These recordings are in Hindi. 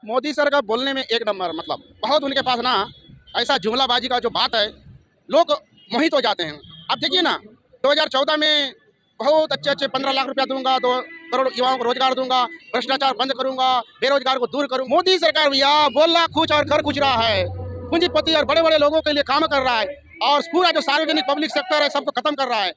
मोदी सर का बोलने में एक नंबर, मतलब बहुत उनके पास ना ऐसा जुमलाबाजी का जो बात है, लोग मोहित हो जाते हैं। अब देखिए ना, 2014 में बहुत अच्छे अच्छे 15 लाख रुपया दूंगा, 2 करोड़ युवाओं को रोजगार दूंगा, भ्रष्टाचार बंद करूंगा, बेरोजगार को दूर करूंगा। मोदी सरकार भैया बोल रहा कुछ और कर कुछ रहा है। पूंजीपति और बड़े बड़े लोगों के लिए काम कर रहा है और पूरा जो सार्वजनिक पब्लिक सेक्टर है सबको खत्म कर रहा है।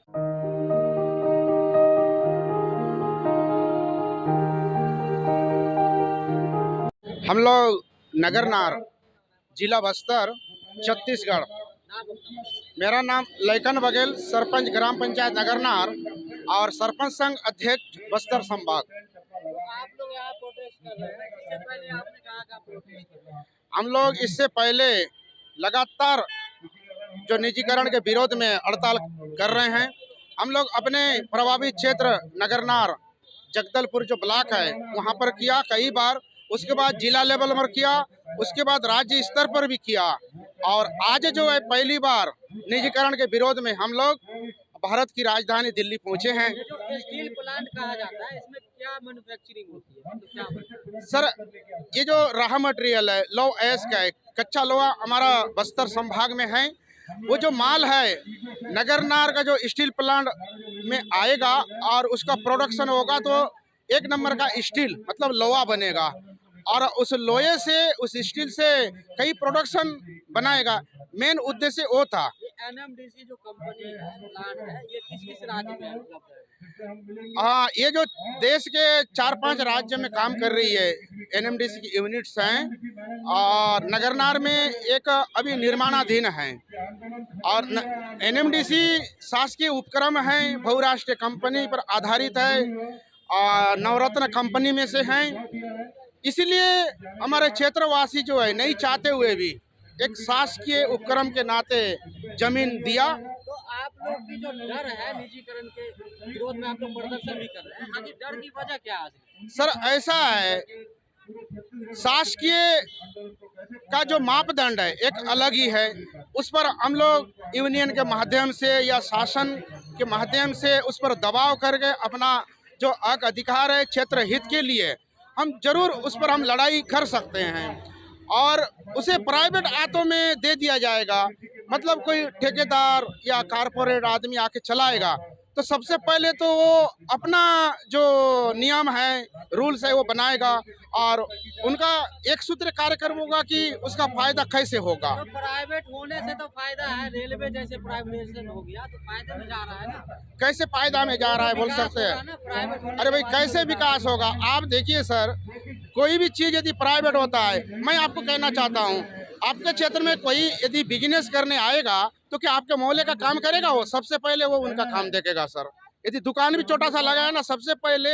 हम लोग नगरनार, जिला बस्तर, छत्तीसगढ़। मेरा नाम लैकन बघेल, सरपंच ग्राम पंचायत नगरनार और सरपंच संघ अध्यक्ष बस्तर संभाग। आप लोग यहाँ प्रोटेस्ट कर रहे हैं, इससे पहले आपने कहाँ का प्रोटेस्ट कर रहे हैं? हम लोग इससे पहले लगातार जो निजीकरण के विरोध में हड़ताल कर रहे हैं। हम लोग अपने प्रभावित क्षेत्र नगरनार, जगदलपुर जो ब्लॉक है वहाँ पर किया कई बार, उसके बाद जिला लेवल पर किया, उसके बाद राज्य स्तर पर भी किया और आज जो है पहली बार निजीकरण के विरोध में हम लोग भारत की राजधानी दिल्ली पहुंचे हैं। ये जो स्टील प्लांट कहा जाता है, इसमें क्या मैन्युफैक्चरिंग होती है, तो क्या बनता है? सर, ये जो रॉ मटेरियल है लो एस का है, कच्चा लोहा हमारा बस्तर संभाग में है। वो जो माल है नगरनार का जो स्टील प्लांट में आएगा और उसका प्रोडक्शन होगा तो एक नंबर का स्टील मतलब लोहा बनेगा और उस लोहे से, उस स्टील से कई प्रोडक्शन बनाएगा। मेन उद्देश्य वो था। ये एनएमडीसी जो कंपनी है, प्लांट है, ये किस किस राज्य में उपलब्ध है? हाँ, ये जो देश के 4-5 राज्य में काम कर रही है, एनएमडीसी की यूनिट्स हैं और नगरनार में एक अभी निर्माणाधीन है और एनएमडीसी शासकीय उपक्रम है, बहुराष्ट्रीय कंपनी पर आधारित है और नवरत्न कंपनी में से हैं। इसीलिए हमारे क्षेत्रवासी जो है नहीं चाहते हुए भी एक शासकीय उपक्रम के नाते जमीन दिया। तो आप लोग की जो डर है निजीकरण के विरोध में, आप लोग प्रदर्शन भी कर रहे हैं, आखिर डर की वजह क्या है? सर, ऐसा है, शासकीय का जो मापदंड है एक अलग ही है। उस पर हम लोग यूनियन के माध्यम से या शासन के माध्यम से उस पर दबाव करके अपना जो हक अधिकार है क्षेत्र हित के लिए हम जरूर उस पर हम लड़ाई कर सकते हैं और उसे प्राइवेट हाथों में दे दिया जाएगा। मतलब कोई ठेकेदार या कारपोरेट आदमी आके चलाएगा तो सबसे पहले तो वो अपना जो नियम है, रूल्स है वो बनाएगा और उनका एक सूत्र कार्यक्रम होगा कि उसका फायदा कैसे होगा। तो प्राइवेट होने से तो फायदा है, रेलवे जैसे प्राइवेटाइजेशन हो गया तो फायदे में जा रहा है ना। कैसे फायदा में जा रहा है बोल सकते हैं? अरे भाई, कैसे विकास होगा? आप देखिए सर, कोई भी चीज यदि प्राइवेट होता है, मैं आपको कहना चाहता हूँ, आपके क्षेत्र में कोई यदि बिजनेस करने आएगा तो क्या आपके मोहल्ले का काम करेगा? वो सबसे पहले वो उनका काम देखेगा सर। यदि दुकान भी छोटा सा लगाया ना, सबसे पहले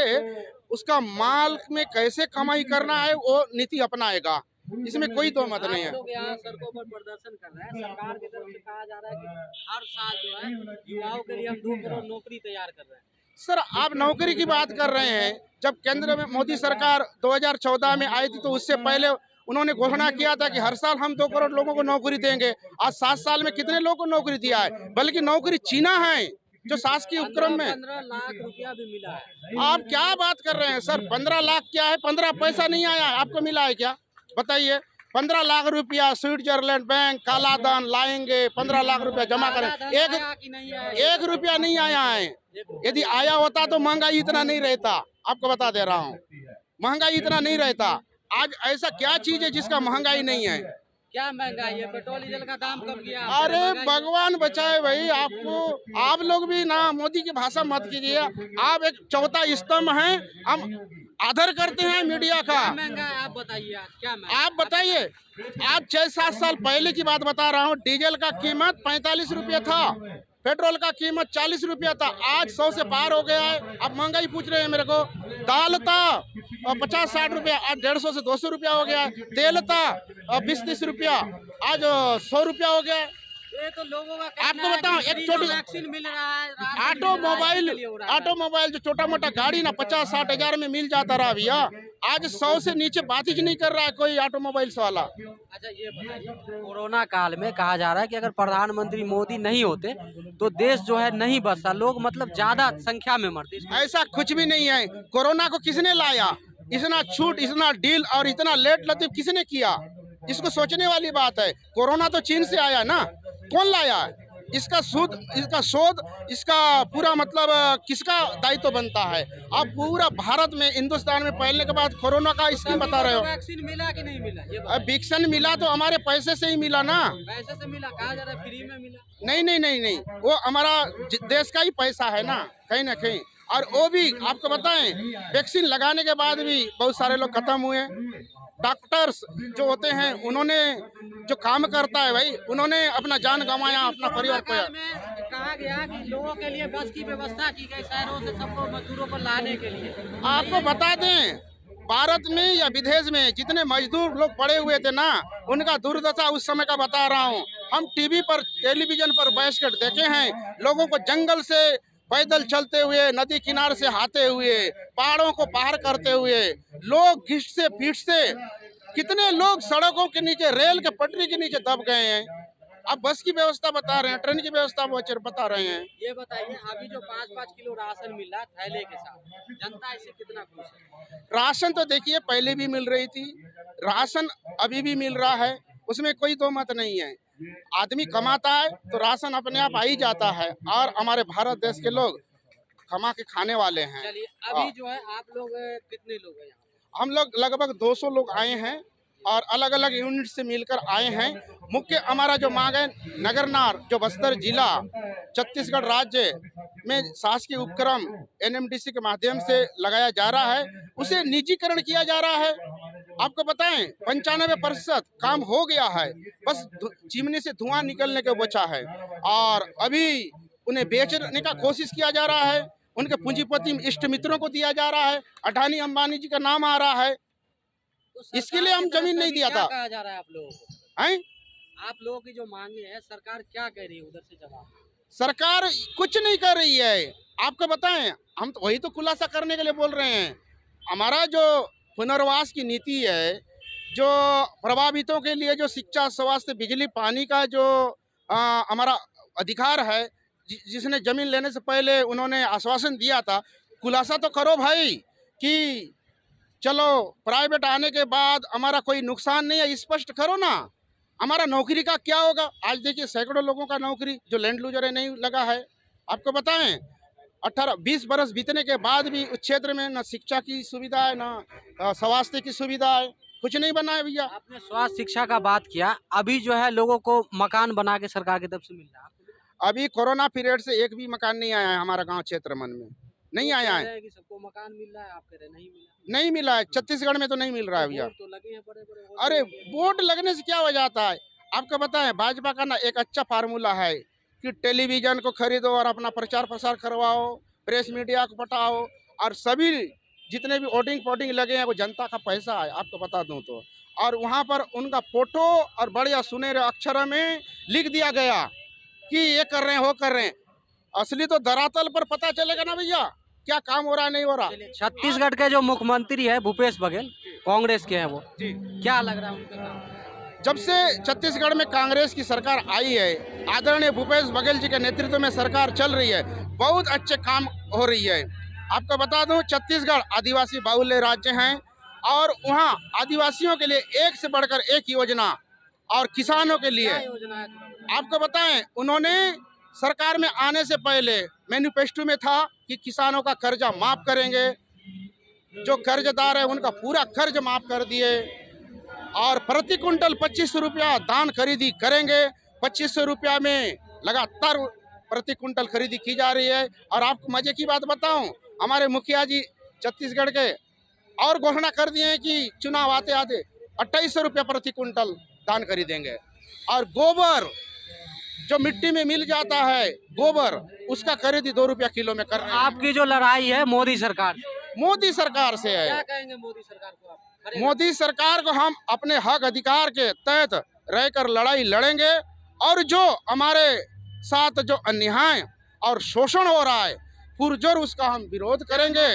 उसका माल में कैसे कमाई करना है वो नीति अपनाएगा। इसमें कोई दो मत नहीं है। लोग यहाँ सड़कों पर प्रदर्शन कर रहे हैं, सरकार की तरफ से कहा जा रहा है कि हर साल जो है युवाओं के लिए हम 2 करोड़ नौकरी तैयार कर रहे हैं। सर, आप नौकरी की बात कर रहे हैं। जब केंद्र में मोदी सरकार 2014 में आई थी तो उससे पहले उन्होंने घोषणा किया था कि हर साल हम 2 करोड़ लोगों को नौकरी देंगे। आज 7 साल में कितने लोगों को नौकरी दिया है? बल्कि नौकरी छीना है जो शासकीय उपक्रम में। 15 लाख रुपया भी मिला है। आप क्या बात कर रहे हैं सर? 15 लाख क्या है? 15 पैसा नहीं आया है। आपको मिला है क्या? बताइए। 15 लाख रुपया स्विट्जरलैंड बैंक काला धन लाएंगे, 15 लाख रुपया जमा करें, एक रुपया नहीं आया है। यदि आया होता तो महंगाई इतना नहीं रहता। आपको बता दे रहा हूँ, महंगाई इतना नहीं रहता। आज ऐसा क्या चीज है जिसका महंगाई नहीं है? क्या महंगाई है? पेट्रोल डीजल का दाम कब गया? अरे भगवान बचाए भाई आपको। आप लोग भी ना मोदी की भाषा मत कीजिए। आप एक चौथा स्तंभ हैं, हम आदर करते हैं मीडिया का। महंगा है, आप बताइए क्या महंगा? आप बताइए। आज 6-7 साल पहले की बात बता रहा हूँ, डीजल का कीमत 45 रुपया था, पेट्रोल का कीमत 40 रुपया था। आज 100 से पार हो गया है। आप महंगाई पूछ रहे हैं मेरे को? दाल था 50-60 रुपया, आज 150 से 200 रुपया हो गया। तेल था 20-30 रुपया, आज 100 रुपया हो गया। ये तो लोगों का आपको बताऊं, एक छोटी वैक्सीन मिल रहा है, ऑटोमोबाइल जो छोटा मोटा गाड़ी ना 50-60 हजार में मिल जाता रहा भैया, आज 100 से नीचे बात ही नहीं कर रहा है कोई ऑटोमोबाइल्स वाला। अच्छा, ये बताइए, कोरोना काल में कहा जा रहा है कि अगर प्रधानमंत्री मोदी नहीं होते तो देश जो है नहीं बचता, लोग मतलब ज्यादा संख्या में मरते। ऐसा कुछ भी नहीं है। कोरोना को किसने लाया? इतना छूट, इतना डील और इतना लेट लतीफ किसने किया? इसको सोचने वाली बात है। कोरोना तो चीन से आया ना, कौन लाया? इसका शोध, इसका पूरा मतलब किसका दायित्व बनता है? आप पूरा भारत में, हिंदुस्तान में फैलने के बाद कोरोना का स्कीम बता रहे हो। वैक्सीन मिला कि नहीं मिला ये अब वैक्सीन मिला तो हमारे पैसे से ही मिला ना। पैसे से मिला, कहा जा रहा है फ्री में मिला। नहीं नहीं नहीं नहीं, वो हमारा देश का ही पैसा है ना, कहीं ना कहीं। और वो भी आपको बताएं, वैक्सीन लगाने के बाद भी बहुत सारे लोग खत्म हुए। डॉक्टर्स जो होते हैं, उन्होंने जो काम करता है भाई, उन्होंने अपना जान गंवाया, अपना परिवार खोया। में कहा गया कि लोगों के लिए बस की व्यवस्था की गई शहरों से सबको मजदूरों को लाने के लिए। आपको बता दें, भारत में या विदेश में जितने मजदूर लोग पड़े हुए थे ना, उनका दुर्दशा उस समय का बता रहा हूँ। हम टीवी पर, टेलीविजन पर बैठकर देखे हैं लोगों को जंगल से पैदल चलते हुए, नदी किनारे से आते हुए, पहाड़ों को पार करते हुए, लोग घिस से पीठ से, कितने लोग सड़कों के नीचे, रेल के पटरी के नीचे दब गए हैं। अब बस की व्यवस्था बता रहे हैं, ट्रेन की व्यवस्था बता रहे हैं। ये बताइए, अभी जो 5-5 किलो राशन मिल रहा है थैले के साथ, जनता इससे कितना खुश है? राशन तो देखिए पहले भी मिल रही थी, राशन अभी भी मिल रहा है, उसमें कोई दो मत नहीं है। आदमी कमाता है तो राशन अपने आप आ ही जाता है, और हमारे भारत देश के लोग कमा के खाने वाले हैं। चलिए, अभी जो है आप लोग कितने लोग हैं यहाँ? हम लोग लगभग 200 लोग आए हैं और अलग अलग यूनिट से मिलकर आए हैं। मुख्य हमारा जो मांग है, नगरनार जो बस्तर जिला छत्तीसगढ़ राज्य में शासकीय उपक्रम एनएमडीसी के माध्यम से लगाया जा रहा है, उसे निजीकरण किया जा रहा है। आपको बताएं 95% काम हो गया है, बस चिमनी से धुआं निकलने के बचा है। और अभी उन्हें बेचने का कोशिश किया जा रहा है, उनके पूंजीपति इष्ट मित्रों को दिया जा रहा है, अडानी अंबानी जी का नाम आ रहा है। तो इसके लिए हम जमीन नहीं दिया था। कहा जा रहा है आप लोगों को? हैं? आप लोगों की जो मांगे है, सरकार क्या कह रही है उधर से जवाब? सरकार कुछ नहीं कर रही है। आपको बताएं, हम तो वही तो खुलासा करने के लिए बोल रहे हैं। हमारा जो पुनर्वास की नीति है, जो प्रभावितों के लिए जो शिक्षा, स्वास्थ्य, बिजली, पानी का जो हमारा अधिकार है, जिसने जमीन लेने से पहले उन्होंने आश्वासन दिया था, खुलासा तो करो भाई कि चलो प्राइवेट आने के बाद हमारा कोई नुकसान नहीं है, स्पष्ट करो ना। हमारा नौकरी का क्या होगा? आज देखिए सैकड़ों लोगों का नौकरी जो लैंड लूजर है नहीं लगा है। आपको बताएं 18-20 बरस बीतने के बाद भी उस क्षेत्र में न शिक्षा की सुविधा है, न स्वास्थ्य की सुविधा है, कुछ नहीं बना है भैया। आपने स्वास्थ्य शिक्षा का बात किया, अभी जो है लोगों को मकान बना के सरकार की तरफ से मिल रहा है? अभी कोरोना पीरियड से एक भी मकान नहीं आया है हमारा गांव क्षेत्र मन में, नहीं आया है। कि सबको मकान मिल रहा है, आप कह रहे नहीं मिला? नहीं मिला है, छत्तीसगढ़ में तो नहीं मिल रहा है भैया। तो लगे हैं बड़े-बड़े। अरे वोट लगने से क्या हो जाता है? आपको बताएं, भाजपा का ना एक अच्छा फार्मूला है कि टेलीविजन को खरीदो और अपना प्रचार प्रसार करवाओ, प्रेस मीडिया को पटाओ, और सभी जितने भी वोटिंग लगे हैं वो जनता का पैसा है, आपको बता दूं तो। और वहाँ पर उनका फोटो और बढ़िया सुनहरे अक्षर में लिख दिया गया कि ये कर रहे हैं, वो कर रहे हैं। असली तो धरातल पर पता चलेगा ना भैया, क्या काम हो रहा है, नहीं हो रहा। छत्तीसगढ़ के जो मुख्यमंत्री है भूपेश बघेल, कांग्रेस के हैं वो, जी, क्या लग रहा है उनका काम? जब से छत्तीसगढ़ में कांग्रेस की सरकार आई है, आदरणीय भूपेश बघेल जी के नेतृत्व में सरकार चल रही है, बहुत अच्छे काम हो रही है। आपको बता दूं, छत्तीसगढ़ आदिवासी बाहुल्य राज्य हैं और वहाँ आदिवासियों के लिए एक से बढ़कर एक योजना, और किसानों के लिए क्या योजना है? आपको बताएं, उन्होंने सरकार में आने से पहले मैनिफेस्टो में था कि किसानों का कर्जा माफ करेंगे, जो कर्जदार है उनका पूरा कर्ज माफ कर दिए, और प्रति कुंटल 2500 रुपया धान खरीदी करेंगे। 2500 रुपया में लगातार प्रति कुंटल खरीदी की जा रही है। और आपको मजे की बात बताऊं, हमारे मुखिया जी छत्तीसगढ़ के और घोषणा कर दिए हैं कि चुनाव आते आते 2800 रुपया प्रति कुंटल धान खरीदेंगे। और गोबर जो मिट्टी में मिल जाता है, गोबर, उसका खरीदी 2 रुपया किलो में कर रहे हैं। आपकी जो लड़ाई है मोदी सरकार से है। क्या कहेंगे मोदी सरकार को आप? मोदी सरकार को हम अपने हक अधिकार के तहत रहकर लड़ाई लड़ेंगे, और जो हमारे साथ जो अन्याय और शोषण हो रहा है पुरजोर, उसका हम विरोध करेंगे।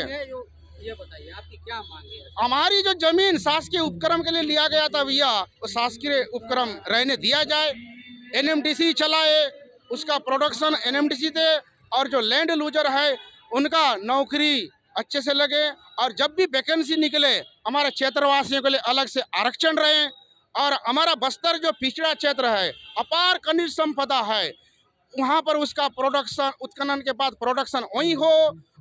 ये बताइए आपकी क्या मांग है? हमारी जो जमीन शासकीय उपक्रम के लिए लिया गया था भैया, वो शासकीय उपक्रम रहने दिया जाए, एनएमडीसी चलाए, उसका प्रोडक्शन एनएमडीसी दे, और जो लैंड लूजर है उनका नौकरी अच्छे से लगे, और जब भी वैकेंसी निकले हमारे क्षेत्रवासियों के लिए अलग से आरक्षण रहे। और हमारा बस्तर जो पिछड़ा क्षेत्र है, अपार खनिज संपदा है, वहाँ पर उसका प्रोडक्शन, उत्खनन के बाद प्रोडक्शन वहीं हो,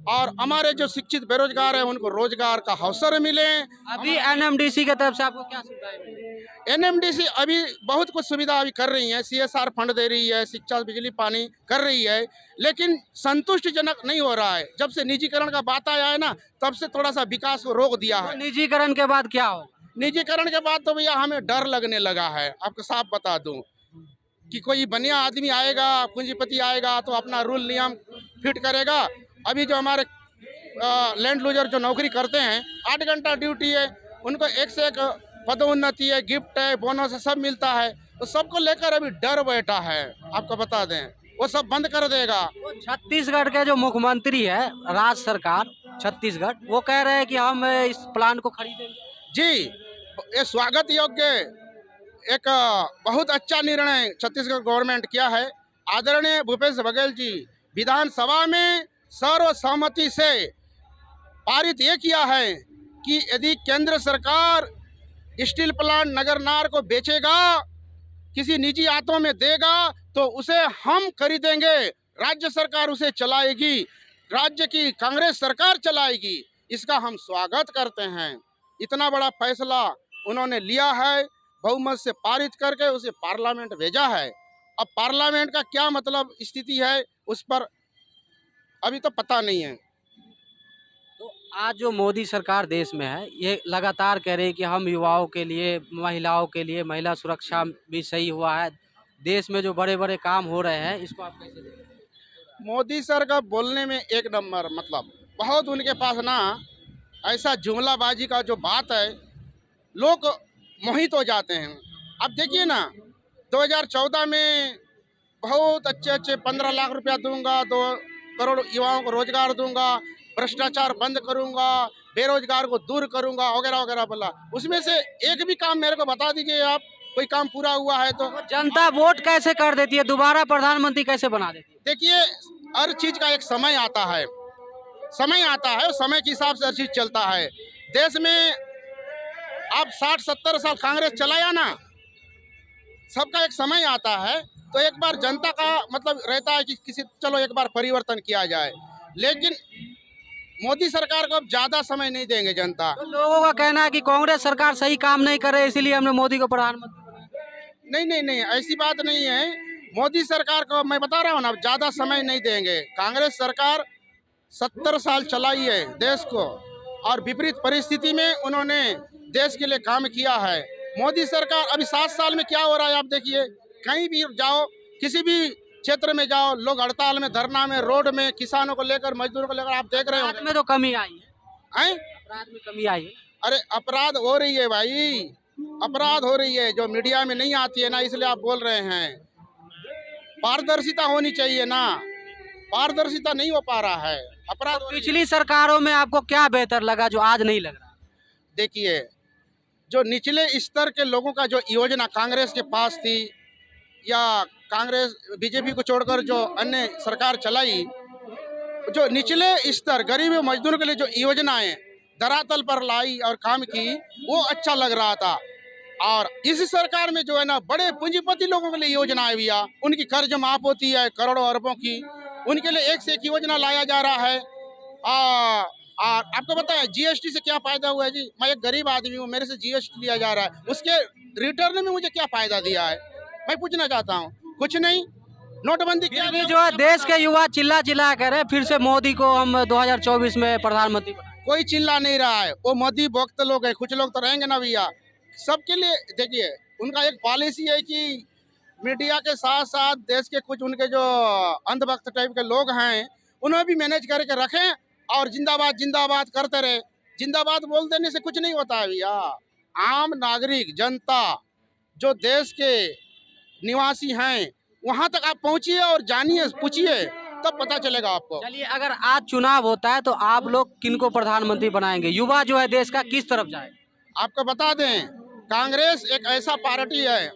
और हमारे जो शिक्षित बेरोजगार हैं उनको रोजगार का अवसर मिले। अभी एनएमडीसी की तरफ से आपको क्या सुविधाएं मिली? एनएमडीसी अभी बहुत कुछ सुविधा अभी कर रही है, सीएसआर फंड दे रही है, शिक्षा, बिजली, पानी कर रही है, लेकिन संतुष्टिजनक नहीं हो रहा है। जब से निजीकरण का बात आया है ना, तब से थोड़ा सा विकास को रोक दिया तो है। निजीकरण के बाद क्या होगा? निजीकरण के बाद तो भैया हमें डर लगने लगा है, आपको साफ बता दूं कि कोई बढ़िया आदमी आएगा, पूंजीपति आएगा तो अपना रूल नियम फिट करेगा। अभी जो हमारे लैंड लूजर जो नौकरी करते हैं, 8 घंटा ड्यूटी है, उनको एक से एक पदोन्नति है, गिफ्ट है, बोनस है, सब मिलता है, तो सबको लेकर अभी डर बैठा है। आपको बता दें, वो सब बंद कर देगा। तो छत्तीसगढ़ के जो मुख्यमंत्री है, राज्य सरकार छत्तीसगढ़, वो कह रहे हैं कि हम इस प्लान को खरीदेंगे। जी, ये स्वागत योग्य एक बहुत अच्छा निर्णय छत्तीसगढ़ गवर्नमेंट किया है। आदरणीय भूपेश बघेल जी विधानसभा में सर्वसम्मति से पारित ये किया है कि यदि केंद्र सरकार स्टील प्लांट नगरनार को बेचेगा, किसी निजी हाथों में देगा, तो उसे हम खरीदेंगे, राज्य सरकार उसे चलाएगी, राज्य की कांग्रेस सरकार चलाएगी। इसका हम स्वागत करते हैं। इतना बड़ा फैसला उन्होंने लिया है, बहुमत से पारित करके उसे पार्लियामेंट भेजा है। अब पार्लियामेंट का क्या मतलब स्थिति है उस पर अभी तो पता नहीं है। तो आज जो मोदी सरकार देश में है, ये लगातार कह रही है कि हम युवाओं के लिए, महिलाओं के लिए, महिला सुरक्षा भी सही हुआ है, देश में जो बड़े बड़े काम हो रहे हैं, इसको आप कैसे देखते हैं? मोदी सर का बोलने में एक नंबर, मतलब बहुत उनके पास ना ऐसा जुमलाबाजी का जो बात है, लोग मोहित हो जाते हैं। अब देखिए ना, 2014 में बहुत अच्छे अच्छे 15 लाख रुपया दूंगा, 2 करोड़ युवाओं को रोजगार दूंगा, भ्रष्टाचार बंद करूंगा, बेरोजगार को दूर करूंगा, वगैरह वगैरह बोला। उसमें से एक भी काम मेरे को बता दीजिए आप, कोई काम पूरा हुआ है तो। जनता वोट कैसे कर देती है, दोबारा प्रधानमंत्री कैसे बना देती है? देखिए, हर चीज का एक समय आता है, समय आता है, उस समय के हिसाब से हर चीज चलता है। देश में आप 60-70 साल कांग्रेस चलाया ना, सबका एक समय आता है, तो एक बार जनता का मतलब रहता है कि किसी चलो एक बार परिवर्तन किया जाए, लेकिन मोदी सरकार को अब ज्यादा समय नहीं देंगे जनता। तो लोगों का कहना है कि कांग्रेस सरकार सही काम नहीं कर रही, इसीलिए हमने मोदी को प्रधानमंत्री बनाया। नहीं नहीं नहीं, ऐसी बात नहीं है। मोदी सरकार को मैं बता रहा हूँ ना, ज्यादा समय नहीं देंगे। कांग्रेस सरकार 70 साल चलाई है देश को, और विपरीत परिस्थिति में उन्होंने देश के लिए काम किया है। मोदी सरकार अभी 7 साल में क्या हो रहा है आप देखिए, कहीं भी जाओ, किसी भी क्षेत्र में जाओ, लोग हड़ताल में, धरना में, रोड में, किसानों को लेकर, मजदूरों को लेकर, आप देख रहे अपराध हो। में तो कमी आई है, हैं? अपराध में कमी आई है। अरे अपराध हो रही है भाई, अपराध हो रही है, जो मीडिया में नहीं आती है ना, इसलिए आप बोल रहे हैं। पारदर्शिता होनी चाहिए ना, पारदर्शिता नहीं हो पा रहा है, अपराध हो रही है। पिछली सरकारों में आपको क्या बेहतर लगा जो आज नहीं लग रहा? देखिए, जो निचले स्तर के लोगों का जो योजना कांग्रेस के पास थी, या कांग्रेस बीजेपी को छोड़कर जो अन्य सरकार चलाई, जो निचले स्तर गरीब मजदूर के लिए जो योजनाएं धरातल पर लाई और काम की, वो अच्छा लग रहा था। और इस सरकार में जो है ना, बड़े पूंजीपति लोगों के लिए योजनाएं भी आ, उनकी कर्ज माफ होती है करोड़ों अरबों की, उनके लिए एक से एक योजना लाया जा रहा है। आपको पता है जीएसटी से क्या फायदा हुआ है जी? मैं एक गरीब आदमी हूँ, मेरे से जीएसटी लिया जा रहा है, उसके रिटर्न में मुझे क्या फायदा दिया है, मैं पूछना चाहता हूँ। कुछ नहीं। नोटबंदी क्या फिर भी जो है देश के युवा चिल्ला चिल्ला कह रहे हैं फिर से मोदी को हम 2024 में प्रधानमंत्री बनाएं। कोई चिल्ला नहीं रहा है, वो मोदी भक्त लोग हैं, कुछ लोग तो रहेंगे ना भैया। सबके लिए देखिए, उनका एक पॉलिसी है कि मीडिया के साथ साथ देश के कुछ उनके जो अंधभक्त टाइप के लोग हैं, उन्हें भी मैनेज करके रखें, और जिंदाबाद जिंदाबाद करते रहे। जिंदाबाद बोल देने से कुछ नहीं होता है भैया। आम नागरिक, जनता, जो देश के निवासी हैं, वहां तक आप पहुंचिए और जानिए, पूछिए, तब पता चलेगा आपको। चलिए, अगर आज चुनाव होता है तो आप लोग किनको प्रधानमंत्री बनाएंगे? युवा जो है देश का किस तरफ जाए? आपको बता दें, कांग्रेस एक ऐसा पार्टी है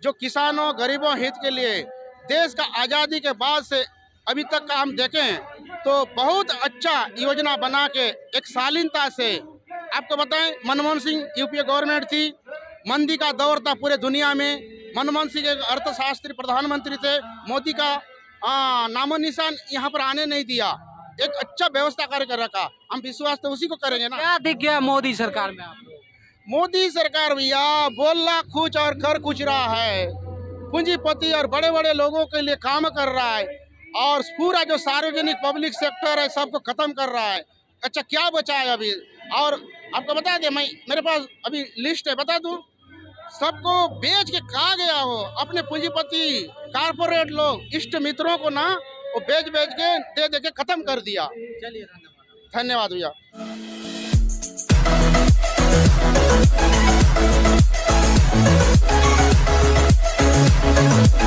जो किसानों, गरीबों हित के लिए देश का आज़ादी के बाद से अभी तक का हम देखें तो बहुत अच्छा योजना बना के एक शालीनता से, आपको बताएं मनमोहन सिंह यूपीए गवर्नमेंट थी, मंदी का दौर था पूरे दुनिया में, मनमोहन सिंह एक अर्थशास्त्री प्रधानमंत्री थे, मोदी का नामो निशान यहाँ पर आने नहीं दिया, एक अच्छा व्यवस्था करके रखा, हम विश्वास तो उसी को करेंगे ना। क्या दिख गया मोदी सरकार में आपको? मोदी सरकार भैया बोलना कुछ और कर कुछ रहा है, पूंजीपति और बड़े बड़े लोगों के लिए काम कर रहा है और पूरा जो सार्वजनिक पब्लिक सेक्टर है सबको खत्म कर रहा है। अच्छा क्या बचा है अभी? और आपको बता दें, मैं मेरे पास अभी लिस्ट है, बता दूं, सबको बेच के कहा गया हो, अपने पूंजीपति कारपोरेट लोग इष्ट मित्रों को ना वो बेच बेच के दे के खत्म कर दिया। चलिए धन्यवाद भैया। We'll be right back.